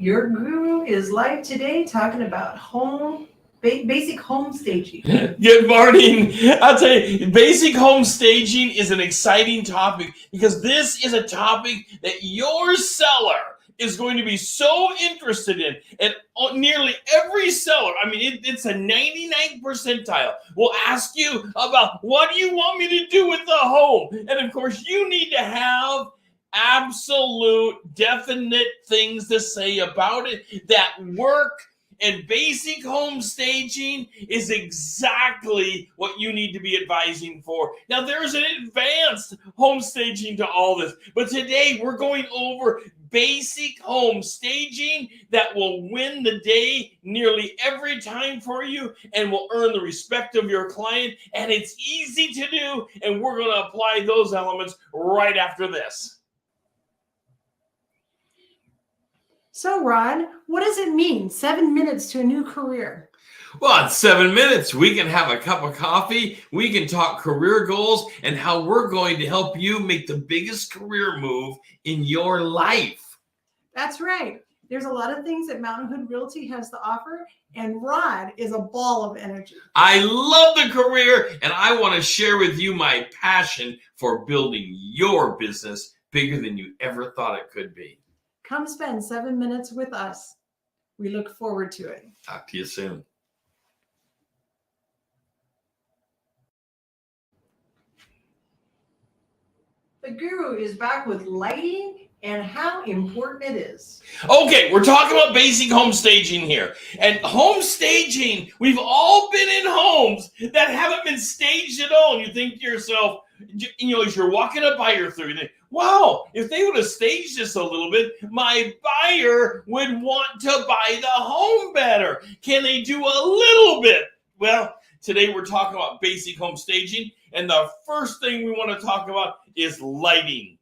Your guru is live today talking about basic home staging. Good morning. I'll tell you, basic home staging is an exciting topic because this is a topic that your seller is going to be so interested in. And nearly every seller, I mean, it's a 99th percentile, will ask you about what do you want me to do with the home? And of course, you need to have absolute definite things to say about it that work. And basic home staging is exactly what you need to be advising for. Now, there's an advanced home staging to all this, but today we're going over basic home staging that will win the day nearly every time for you and will earn the respect of your client. And it's easy to do, and we're going to apply those elements right after this. So, Rod, what does it mean, 7 minutes to a new career? Well, in 7 minutes, we can have a cup of coffee, we can talk career goals, and how we're going to help you make the biggest career move in your life. That's right. There's a lot of things that Mountain Hood Realty has to offer, and Rod is a ball of energy. I love the career, and I want to share with you my passion for building your business bigger than you ever thought it could be. Come spend 7 minutes with us. We look forward to it. Talk to you soon. The guru is back with lighting and how important it is. Okay, we're talking about basic home staging here. And home staging, we've all been in homes that haven't been staged at all. And you think to yourself, as you're walking a buyer through, you think, wow, if they would have staged this a little bit, my buyer would want to buy the home better. Can they do a little bit? Well, today we're talking about basic home staging, and the first thing we want to talk about is lighting.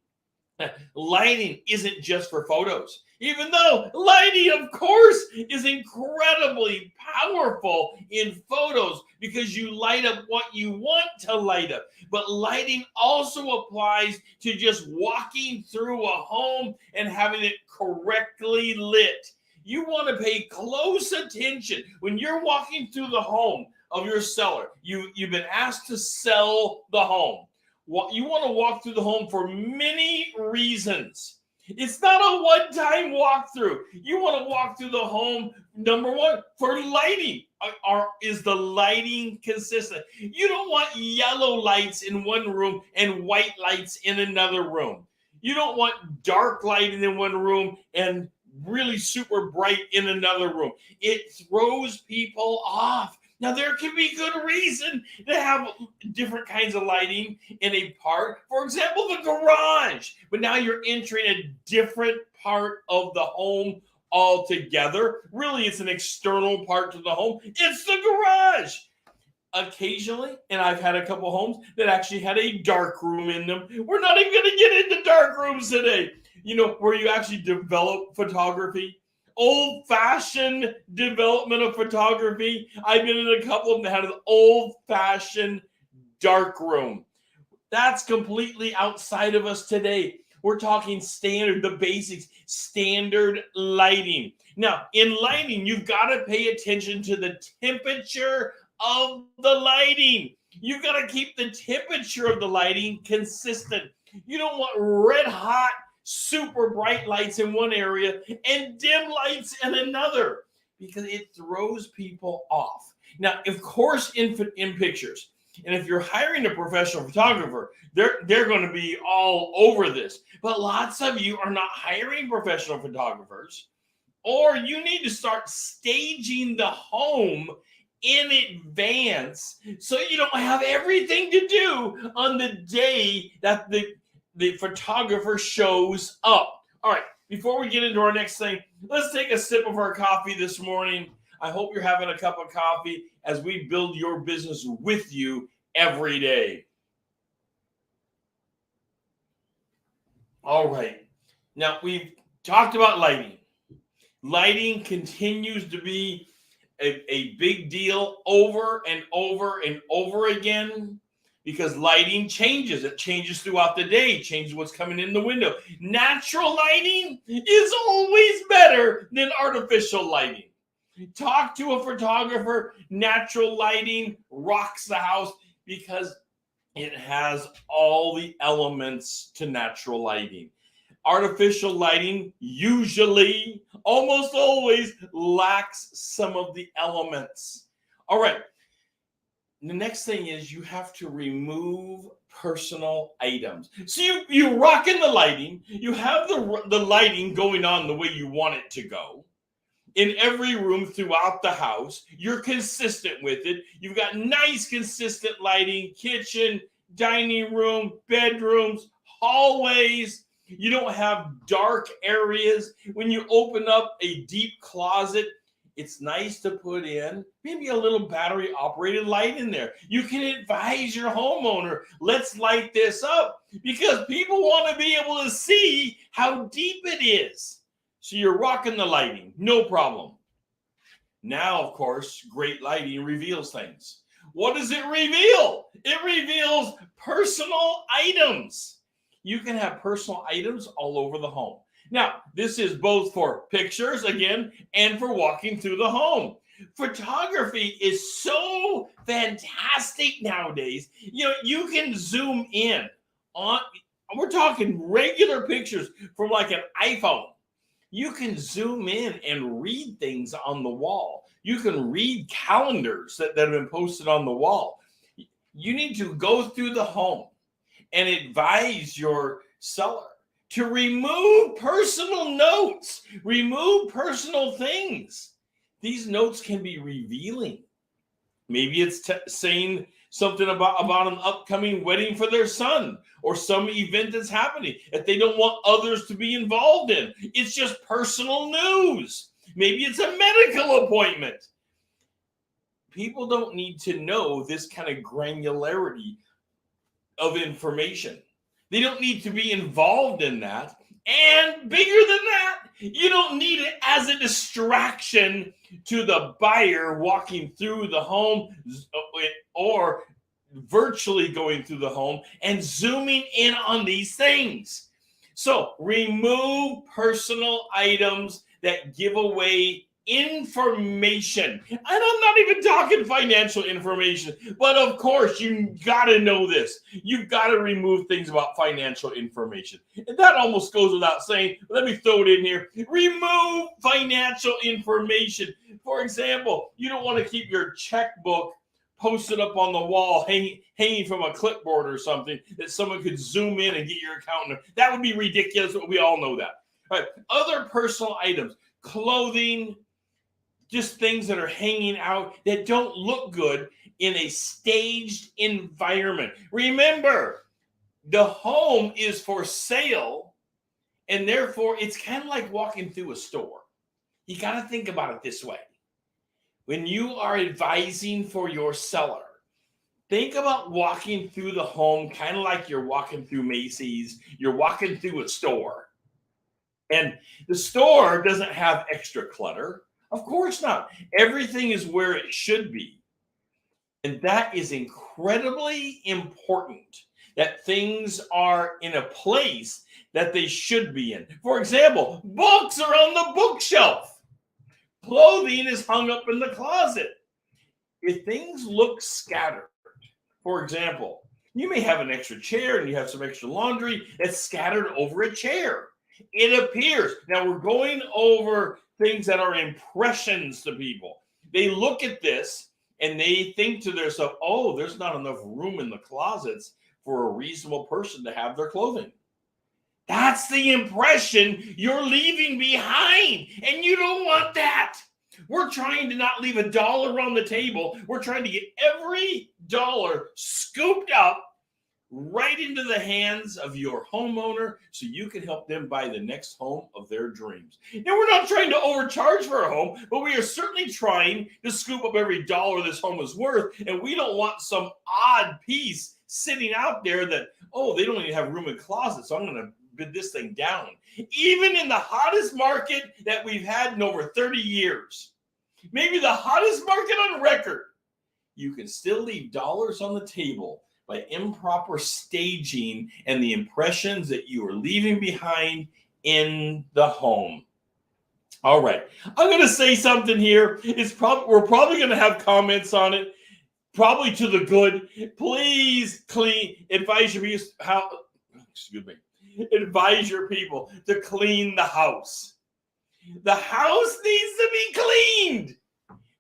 Lighting isn't just for photos, even though lighting, of course, is incredibly powerful in photos because you light up what you want to light up. But lighting also applies to just walking through a home and having it correctly lit. You want to pay close attention when you're walking through the home of your seller. You've been asked to sell the home. You want to walk through the home for many reasons. It's not a one-time walkthrough. You want to walk through the home, number one, for lighting. Is the lighting consistent? You don't want yellow lights in one room and white lights in another room. You don't want dark lighting in one room and really super bright in another room. It throws people off. Now, there can be good reason to have different kinds of lighting in a part. For example, the garage. But now you're entering a different part of the home altogether. Really, it's an external part to the home. It's the garage. Occasionally, and I've had a couple homes that actually had a dark room in them. We're not even going to get into dark rooms today. Where you actually develop photography. Old-fashioned development of photography. I've been in a couple of them that had an old-fashioned dark room. That's completely outside of us today. We're talking standard, the basics, standard lighting. Now, in lighting, you've got to pay attention to the temperature of the lighting. You've got to keep the temperature of the lighting consistent. You don't want red hot, super bright lights in one area and dim lights in another because it throws people off. Now, of course, in pictures, and if you're hiring a professional photographer, they're going to be all over this. But lots of you are not hiring professional photographers, or you need to start staging the home in advance so you don't have everything to do on the day that the photographer shows up. All right, before we get into our next thing, let's take a sip of our coffee this morning. I hope you're having a cup of coffee as we build your business with you every day. All right, now we've talked about lighting. Lighting continues to be a big deal over and over and over again because lighting changes. It changes throughout the day, changes what's coming in the window. Natural lighting is always better than artificial lighting. Talk to a photographer. Natural lighting rocks the house because it has all the elements to natural lighting. Artificial lighting usually, almost always, lacks some of the elements. All right. The next thing is you have to remove personal items. So you rock in the lighting. You have the lighting going on the way you want it to go. In every room throughout the house, you're consistent with it. You've got nice, consistent lighting, kitchen, dining room, bedrooms, hallways. You don't have dark areas. When you open up a deep closet, it's nice to put in maybe a little battery operated light in there. You can advise your homeowner, let's light this up, because people want to be able to see how deep it is. So you're rocking the lighting, no problem. Now, of course, great lighting reveals things. What does it reveal? It reveals personal items. You can have personal items all over the home. Now, this is both for pictures, again, and for walking through the home. Photography is so fantastic nowadays. You can zoom in on, we're talking regular pictures from like an iPhone. You can zoom in and read things on the wall. You can read calendars that have been posted on the wall. You need to go through the home and advise your seller to remove personal notes, remove personal things. These notes can be revealing. Maybe it's saying something about an upcoming wedding for their son or some event that's happening that they don't want others to be involved in. It's just personal news. Maybe it's a medical appointment. People don't need to know this kind of granularity of information. They don't need to be involved in that. And bigger than that, you don't need it as a distraction to the buyer walking through the home or virtually going through the home and zooming in on these things. So remove personal items that give away information. And I'm not even talking financial information, but of course you got to know this. You've got to remove things about financial information. And that almost goes without saying. Let me throw it in here. Remove financial information. For example, you don't want to keep your checkbook posted up on the wall, hanging from a clipboard or something that someone could zoom in and get your account number. That would be ridiculous. We all know that. All right. Other personal items, clothing, just things that are hanging out that don't look good in a staged environment. Remember, the home is for sale, and therefore it's kind of like walking through a store. You got to think about it this way. When you are advising for your seller, think about walking through the home kind of like you're walking through Macy's, you're walking through a store. And the store doesn't have extra clutter. Of course not. Everything is where it should be. And that is incredibly important, that things are in a place that they should be in. For example, books are on the bookshelf. Clothing is hung up in the closet. If things look scattered, for example, you may have an extra chair and you have some extra laundry that's scattered over a chair. It appears. Now we're going over things that are impressions to people. They look at this and they think to themselves, oh, there's not enough room in the closets for a reasonable person to have their clothing. That's the impression you're leaving behind, and you don't want that. We're trying to not leave $1 on the table. We're trying to get every dollar scooped up right into the hands of your homeowner so you can help them buy the next home of their dreams. Now, we're not trying to overcharge for a home, but we are certainly trying to scoop up every dollar this home is worth, and we don't want some odd piece sitting out there that, oh, they don't even have room in closets, so I'm going to bid this thing down. Even in the hottest market that we've had in over 30 years, maybe the hottest market on record, you can still leave dollars on the table by improper staging and the impressions that you are leaving behind in the home. All right, I'm going to say something here. We're probably going to have comments on it, probably to the good. Please advise your people to clean the house. The house needs to be cleaned.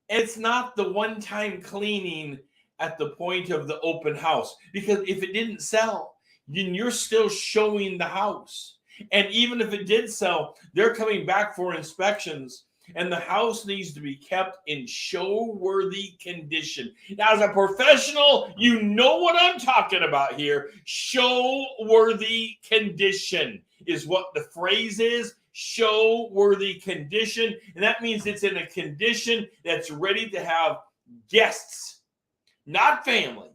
It's not the one-time cleaning at the point of the open house, because if it didn't sell, then you're still showing the house. And even if it did sell, they're coming back for inspections, and the house needs to be kept in show-worthy condition. Now, as a professional, you know what I'm talking about here. Show-worthy condition is what the phrase is. Show-worthy condition. And that means it's in a condition that's ready to have guests, not family,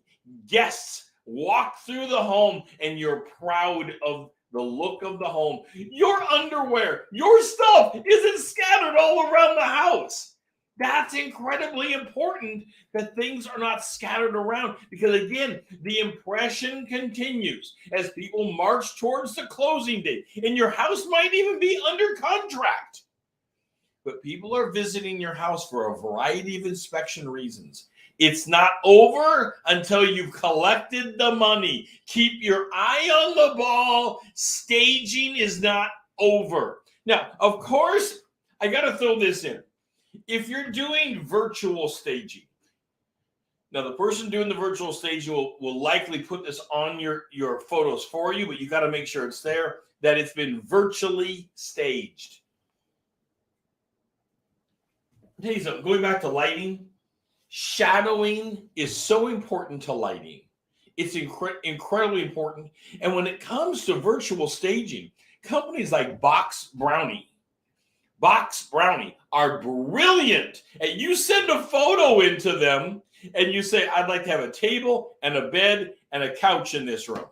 guests walk through the home, and you're proud of the look of the home. Your underwear, your stuff isn't scattered all around the house. That's incredibly important, that things are not scattered around, because again, the impression continues as people march towards the closing date, and your house might even be under contract. But people are visiting your house for a variety of inspection reasons. It's not over until you've collected the money. Keep your eye on the ball. Staging is not over. Now, of course, I got to throw this in. If you're doing virtual staging, now the person doing the virtual staging will likely put this on your photos for you, but you got to make sure it's there, that it's been virtually staged. I'll tell you something, going back to lighting, shadowing is so important to lighting. It's incredibly important. And when it comes to virtual staging, companies like Box Brownie are brilliant. And you send a photo into them and you say, I'd like to have a table and a bed and a couch in this room.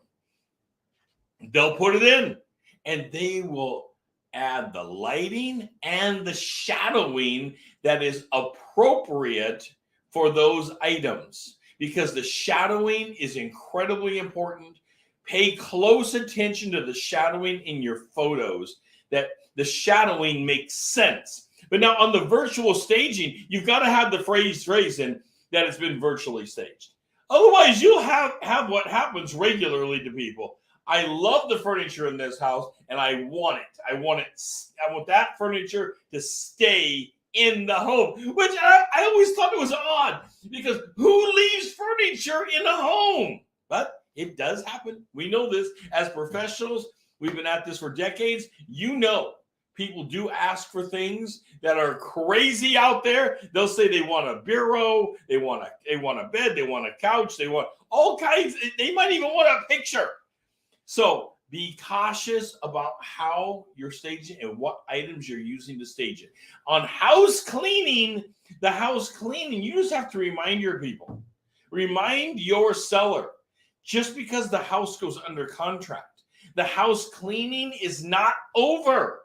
They'll put it in, and they will add the lighting and the shadowing that is appropriate for those items, because the shadowing is incredibly important. Pay close attention to the shadowing in your photos, that the shadowing makes sense. But now on the virtual staging, you've got to have the phrase in that it's been virtually staged. Otherwise, you'll have what happens regularly to people. I love the furniture in this house, and I want it. I want that furniture to stay in the home, which I always thought it was odd, because who leaves furniture in a home? But it does happen. We know this as professionals. We've been at this for decades. You know, people do ask for things that are crazy out there. They'll say they want a bureau, they want a bed, they want a couch, they want all kinds. They might even want a picture. So be cautious about how you're staging and what items you're using to stage it. On house cleaning, you just have to remind your people. Remind your seller, just because the house goes under contract, the house cleaning is not over.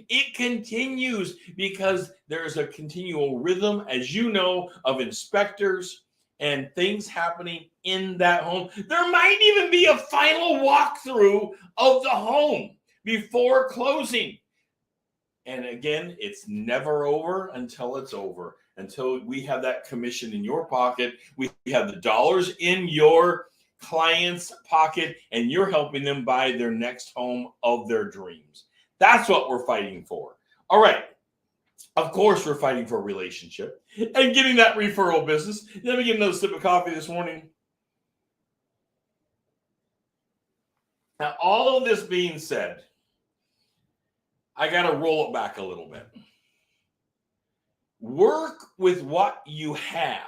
It continues, because there's a continual rhythm, as you know, of inspectors and things happening in that home. There might even be a final walkthrough of the home before closing. And again, it's never over until it's over, until we have that commission in your pocket. We have the dollars in your client's pocket, and you're helping them buy their next home of their dreams. That's what we're fighting for. All right. Of course, we're fighting for a relationship and getting that referral business. Let me get another sip of coffee this morning. Now, all of this being said, I got to roll it back a little bit. Work with what you have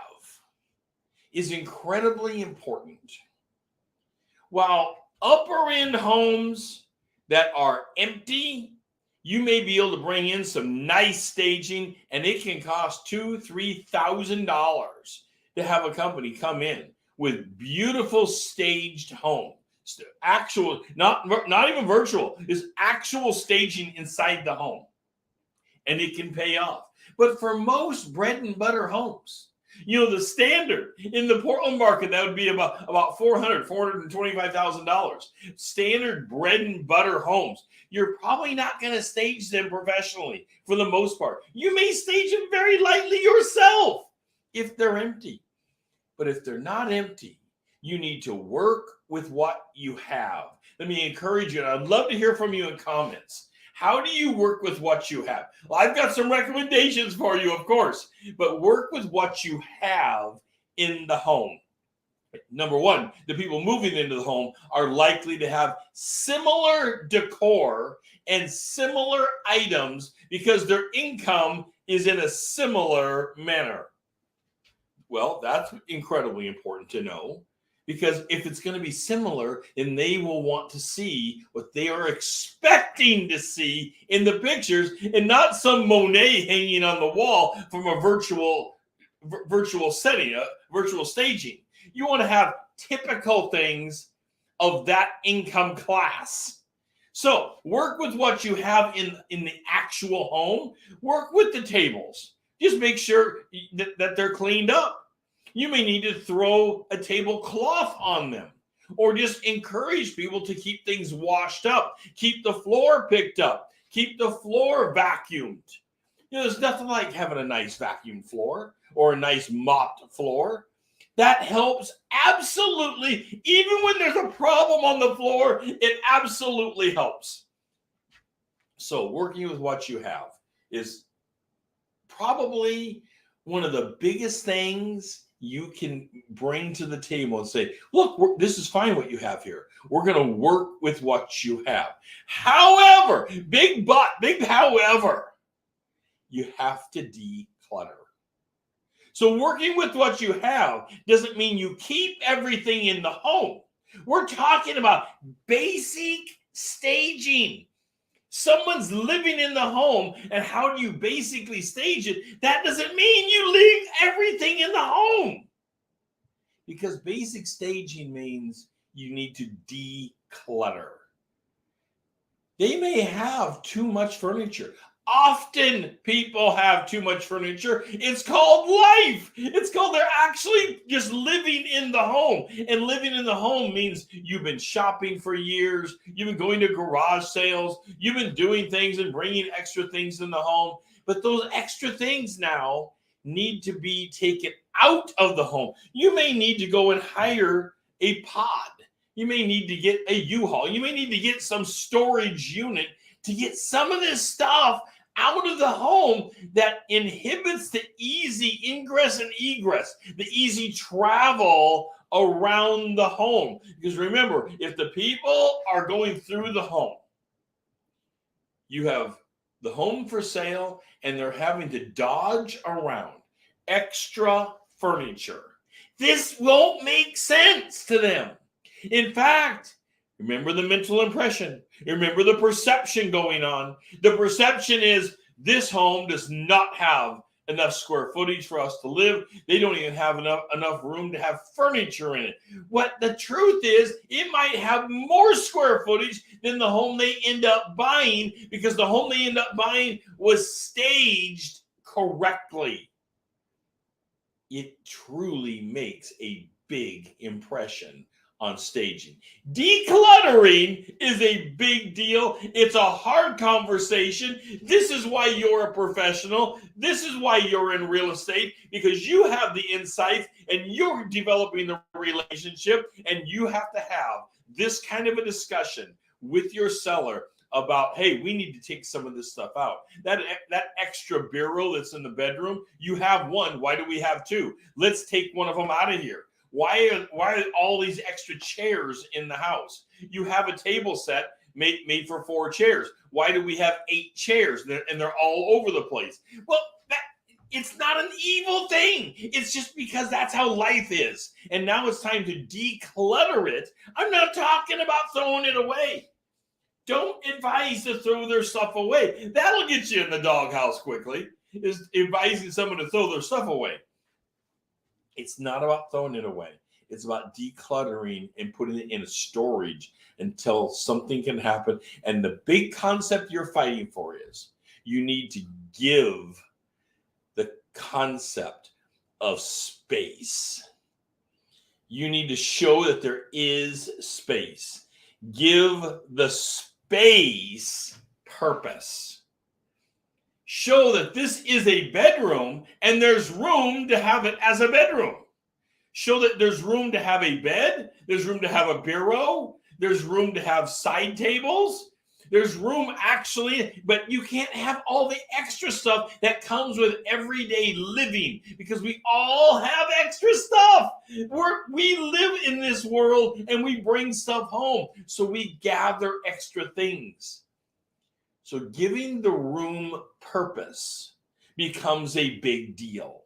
is incredibly important. While upper end homes that are empty, you may be able to bring in some nice staging, and it can cost $2,000-$3,000 to have a company come in with beautiful staged home. Actual, not even virtual, is actual staging inside the home, and it can pay off. But for most bread and butter homes, The standard in the Portland market, that would be about $425,000. Standard bread and butter homes. You're probably not going to stage them professionally for the most part. You may stage them very lightly yourself if they're empty. But if they're not empty, you need to work with what you have. Let me encourage you, and I'd love to hear from you in comments. How do you work with what you have? Well, I've got some recommendations for you, of course, but work with what you have in the home. Number one, the people moving into the home are likely to have similar decor and similar items because their income is in a similar manner. Well, that's incredibly important to know, because if it's going to be similar, then they will want to see what they are expecting to see in the pictures and not some Monet hanging on the wall from a virtual setting, virtual staging. You want to have typical things of that income class. So work with what you have in the actual home. Work with the tables. Just make sure that they're cleaned up. You may need to throw a tablecloth on them, or just encourage people to keep things washed up, keep the floor picked up, keep the floor vacuumed. There's nothing like having a nice vacuum floor or a nice mopped floor. That helps absolutely. Even when there's a problem on the floor, it absolutely helps. So working with what you have is probably one of the biggest things you can bring to the table and say, look, this is fine what you have here. We're going to work with what you have. However, big however, you have to declutter. So working with what you have doesn't mean you keep everything in the home. We're talking about basic staging. Someone's living in the home, and how do you basically stage it? That doesn't mean you leave everything in the home. Because basic staging means you need to declutter. They may have too much furniture. Often people have too much furniture. It's called life. It's called they're actually just living in the home. And living in the home means you've been shopping for years. You've been going to garage sales. You've been doing things and bringing extra things in the home. But those extra things now need to be taken out of the home. You may need to go and hire a pod. You may need to get a U-Haul. You may need to get some storage unit to get some of this stuff out of the home that inhibits the easy ingress and egress, the easy travel around the home. Because remember, if the people are going through the home, you have the home for sale and they're having to dodge around extra furniture. This won't make sense to them. In fact, remember the mental impression. Remember the perception going on. The perception is this home does not have enough square footage for us to live. They don't even have enough room to have furniture in it. What the truth is, it might have more square footage than the home they end up buying, because the home they end up buying was staged correctly. It truly makes a big impression on staging. Decluttering is a big deal. It's a hard conversation. This is why you're a professional. This is why you're in real estate, because you have the insights and you're developing the relationship, and you have to have this kind of a discussion with your seller about, hey, we need to take some of this stuff out. That extra bureau that's in the bedroom, you have one. Why do we have two? Let's take one of them out of here. Why are all these extra chairs in the house? You have a table set made for 4 chairs. Why do we have 8 chairs and they're all over the place? Well, it's not an evil thing. It's just because that's how life is. And now it's time to declutter it. I'm not talking about throwing it away. Don't advise to throw their stuff away. That'll get you in the doghouse quickly, is advising someone to throw their stuff away. It's not about throwing it away. It's about decluttering and putting it in a storage until something can happen. And the big concept you're fighting for is you need to give the concept of space. You need to show that there is space. Give the space purpose. Show that this is a bedroom and there's room to have it as a bedroom. Show that there's room to have a bed, there's room to have a bureau, there's room to have side tables. There's room actually, but you can't have all the extra stuff that comes with everyday living, because we all have extra stuff. We live in this world and we bring stuff home. So we gather extra things. So giving the room purpose becomes a big deal.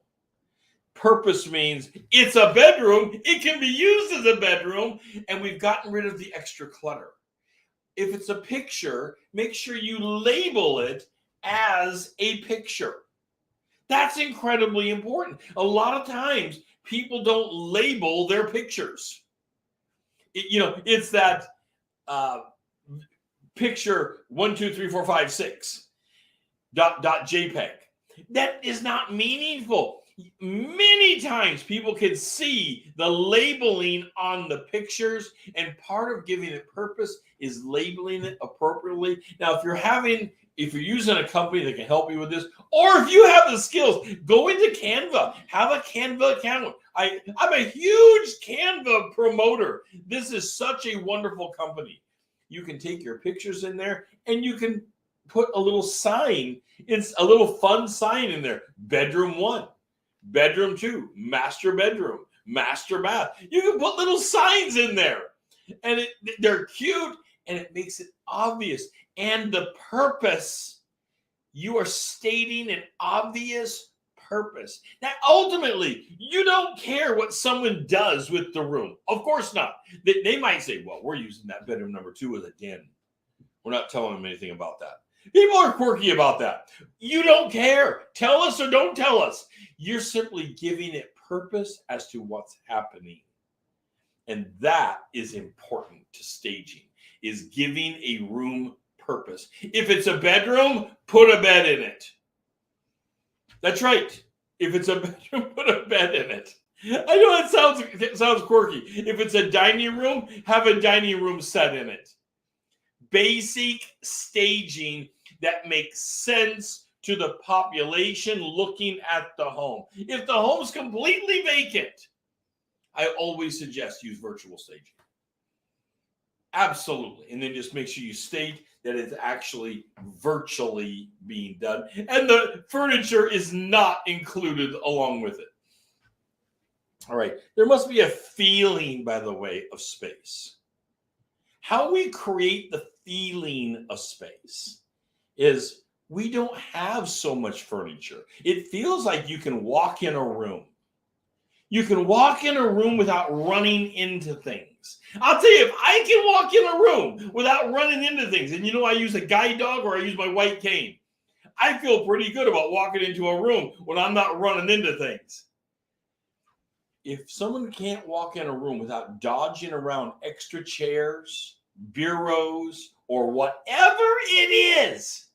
Purpose means it's a bedroom, it can be used as a bedroom, and we've gotten rid of the extra clutter. If it's a picture, make sure you label it as a picture. That's incredibly important. A lot of times, people don't label their pictures. It's that picture 1, 2, 3, 4, 5, 6 .jpeg. That is not meaningful. Many times people can see the labeling on the pictures, and part of giving it purpose is labeling it appropriately. Now, if you're using a company that can help you with this, or if you have the skills, go into Canva. Have a Canva account. I'm a huge Canva promoter. This is such a wonderful company. You can take your pictures in there and you can put a little sign. It's a little fun sign in there. Bedroom 1. Bedroom 2, master bedroom, master bath. You can put little signs in there, and they're cute, and it makes it obvious. And the purpose, you are stating an obvious purpose. Now, ultimately, you don't care what someone does with the room. Of course not. They might say, well, we're using that bedroom number 2 as a den. We're not telling them anything about that. People are quirky about that. You don't care. Tell us or don't tell us. You're simply giving it purpose as to what's happening. And that is important to staging, is giving a room purpose. If it's a bedroom, put a bed in it. That's right. If it's a bedroom, put a bed in it. I know it sounds quirky. If it's a dining room, have a dining room set in it. Basic staging that makes sense to the population looking at the home. If the home's completely vacant, I always suggest use virtual staging. Absolutely. And then just make sure you state that it's actually virtually being done, and the furniture is not included along with it. All right. There must be a feeling, by the way, of space. How we create the feeling of space is we don't have so much furniture. It feels like you can walk in a room. You can walk in a room without running into things. I'll tell you, if I can walk in a room without running into things, and I use a guide dog or I use my white cane, I feel pretty good about walking into a room when I'm not running into things. If someone can't walk in a room without dodging around extra chairs, bureaus, or whatever it is,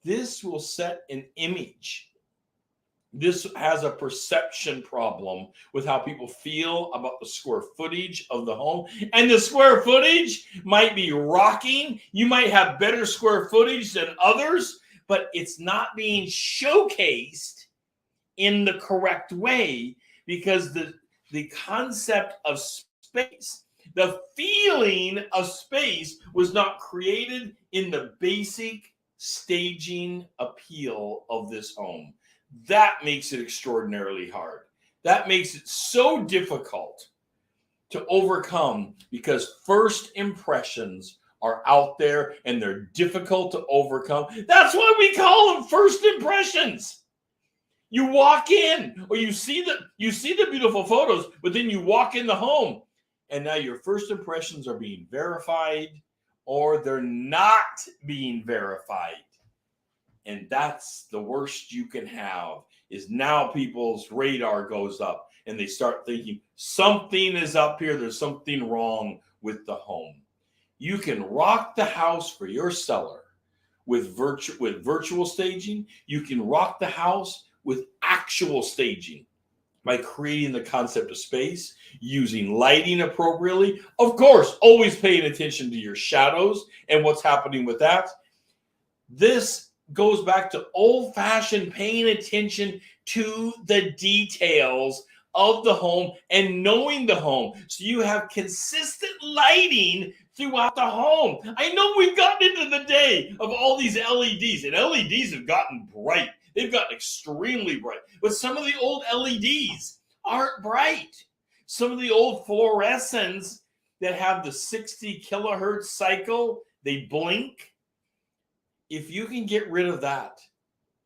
this will set an image. This has a perception problem with how people feel about the square footage of the home. And the square footage might be rocking. You might have better square footage than others, but it's not being showcased in the correct way, because the concept of space, the feeling of space, was not created in the basic staging appeal of this home. That makes it extraordinarily hard. That makes it so difficult to overcome, because first impressions are out there and they're difficult to overcome. That's why we call them first impressions. You walk in, or you see the beautiful photos, but then you walk in the home, and now your first impressions are being verified, or they're not being verified. And that's the worst you can have, is now people's radar goes up and they start thinking something is up here. There's something wrong with the home. You can rock the house for your seller with virtual staging. You can rock the house with actual staging. by creating the concept of space, using lighting appropriately. Of course, always paying attention to your shadows and what's happening with that. This goes back to old-fashioned paying attention to the details of the home and knowing the home. So you have consistent lighting throughout the home. I know we've gotten into the day of all these LEDs, and LEDs have gotten bright. They've gotten extremely bright. But some of the old LEDs aren't bright. Some of the old fluorescents that have the 60 kilohertz cycle, they blink. If you can get rid of that,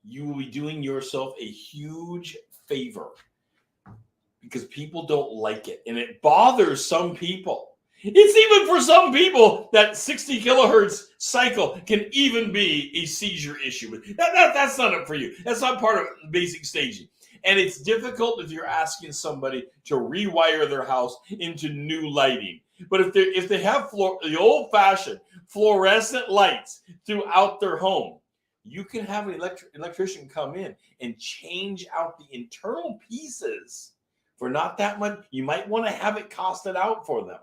you will be doing yourself a huge favor, because people don't like it, and it bothers some people. It's even for some people that 60 kilohertz cycle can even be a seizure issue. That's not it for you. That's not part of basic staging. And it's difficult if you're asking somebody to rewire their house into new lighting. But if they have the old-fashioned fluorescent lights throughout their home, you can have an electrician come in and change out the internal pieces for not that much. You might want to have it costed out for them,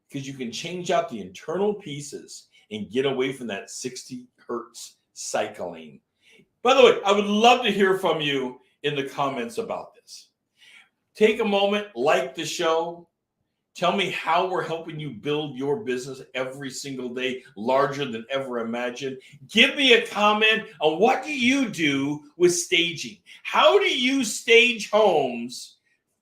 because you can change out the internal pieces and get away from that 60 hertz cycling. By the way, I would love to hear from you in the comments about this. Take a moment, like the show. Tell me how we're helping you build your business every single day, larger than ever imagined. Give me a comment on what do you do with staging? How do you stage homes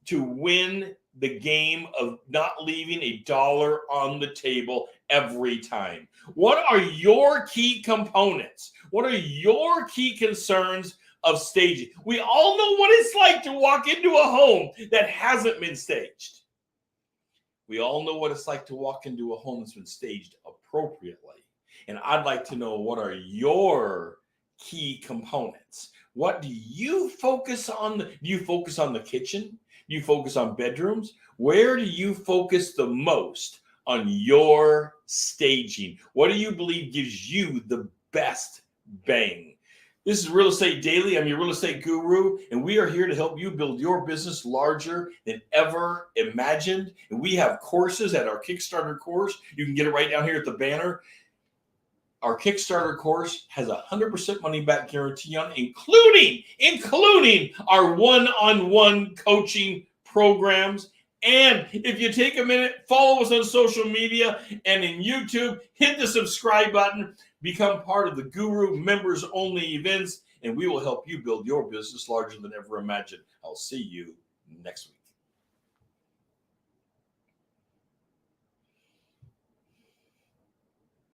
to win the game of not leaving a dollar on the table every time? What are your key components? What are your key concerns of staging? We all know what it's like to walk into a home that hasn't been staged. We all know what it's like to walk into a home that's been staged appropriately. And I'd like to know, what are your key components? What do you focus on? Do you focus on the kitchen? Do you focus on bedrooms? Where do you focus the most on your staging? What do you believe gives you the best bang? This is Real Estate Daily. I'm your real estate guru, and we are here to help you build your business larger than ever imagined. And we have courses at our Kickstarter course. You can get it right down here at the banner. Our Kickstarter course has a 100% money back guarantee on it, including our one-on-one coaching programs. And if you take a minute, follow us on social media and in YouTube, hit the subscribe button, become part of the Guru members only events, and we will help you build your business larger than ever imagined. I'll see you next week.